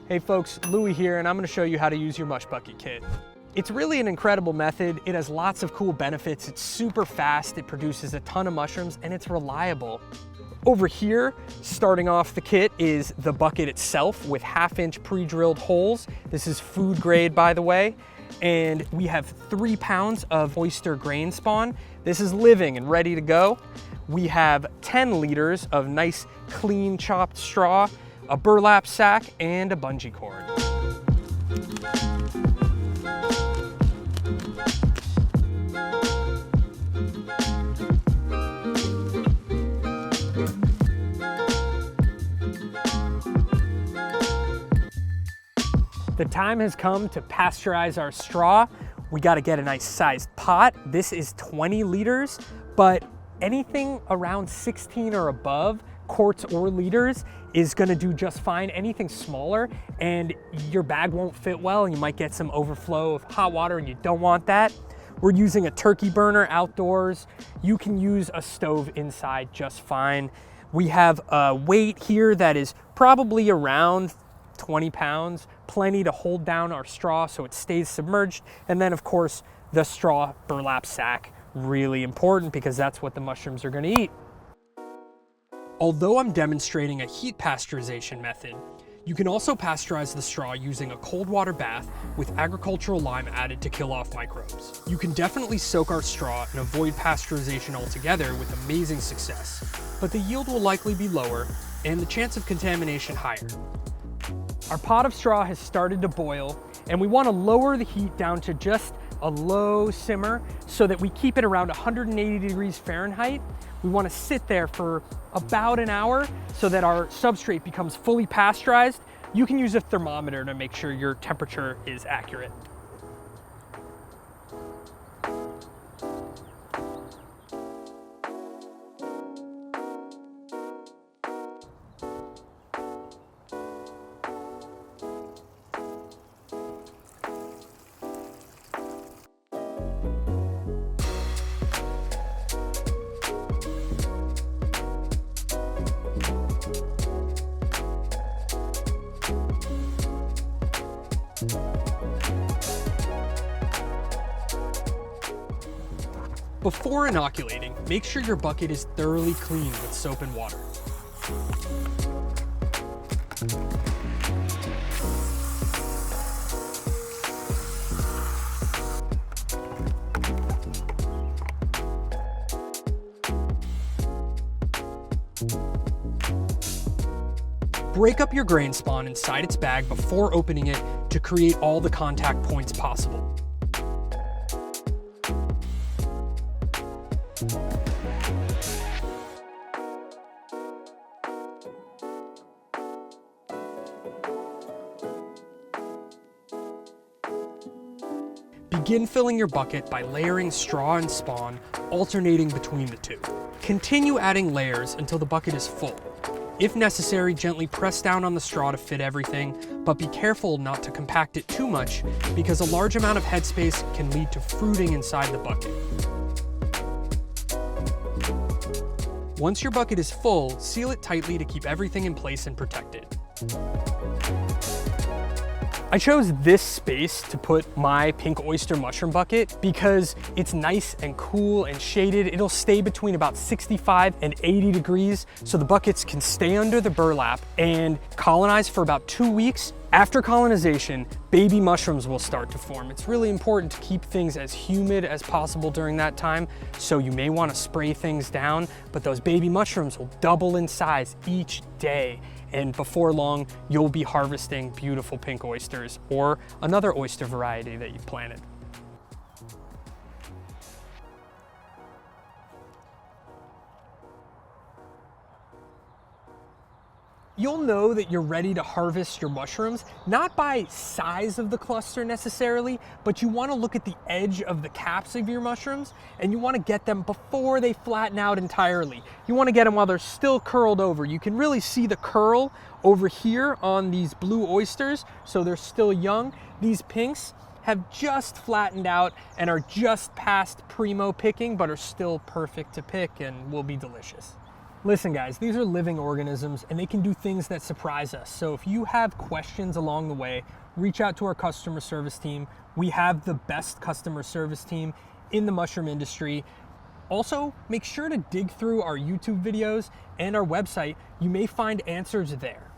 Hey folks, Louie here, and I'm going to show you how to use your MushBucket kit. It's really an incredible method. It has lots of cool benefits. It's super fast, it produces a ton of mushrooms, and it's reliable. Over here, starting off the kit, is the bucket itself with 1/2-inch pre-drilled holes. This is food grade, by the way. And we have 3 pounds of oyster grain spawn. This is living and ready to go. We have 10 liters of nice, clean chopped straw, a burlap sack, and a bungee cord. The time has come to pasteurize our straw. We gotta get a nice sized pot. This is 20 liters, but anything around 16 or above, quarts or liters, is gonna do just fine. Anything smaller and your bag won't fit well and you might get some overflow of hot water and you don't want that. We're using a turkey burner outdoors. You can use a stove inside just fine. We have a weight here that is probably around 20 pounds, plenty to hold down our straw so it stays submerged. And then of course, the straw burlap sack, really important because that's what the mushrooms are gonna eat. Although I'm demonstrating a heat pasteurization method, you can also pasteurize the straw using a cold water bath with agricultural lime added to kill off microbes. You can definitely soak our straw and avoid pasteurization altogether with amazing success, but the yield will likely be lower and the chance of contamination higher. Our pot of straw has started to boil, and we want to lower the heat down to just a low simmer so that we keep it around 180 degrees Fahrenheit. We want to sit there for about an hour so that our substrate becomes fully pasteurized. You can use a thermometer to make sure your temperature is accurate. Before inoculating, make sure your bucket is thoroughly cleaned with soap and water. Break up your grain spawn inside its bag before opening it to create all the contact points possible. Begin filling your bucket by layering straw and spawn, alternating between the two. Continue adding layers until the bucket is full. If necessary, gently press down on the straw to fit everything, but be careful not to compact it too much because a large amount of headspace can lead to fruiting inside the bucket. Once your bucket is full, seal it tightly to keep everything in place and protected. I chose this space to put my pink oyster mushroom bucket because it's nice and cool and shaded. It'll stay between about 65 and 80 degrees so the buckets can stay under the burlap and colonize for about 2 weeks. After colonization, baby mushrooms will start to form. It's really important to keep things as humid as possible during that time, so you may want to spray things down, but those baby mushrooms will double in size each day. And before long, you'll be harvesting beautiful pink oysters or another oyster variety that you've planted. You'll know that you're ready to harvest your mushrooms, not by size of the cluster necessarily, but you want to look at the edge of the caps of your mushrooms and you want to get them before they flatten out entirely. You want to get them while they're still curled over. You can really see the curl over here on these blue oysters, so they're still young. These pinks have just flattened out and are just past primo picking, but are still perfect to pick and will be delicious. Listen guys, these are living organisms and they can do things that surprise us. So if you have questions along the way, reach out to our customer service team. We have the best customer service team in the mushroom industry. Also, make sure to dig through our YouTube videos and our website. You may find answers there.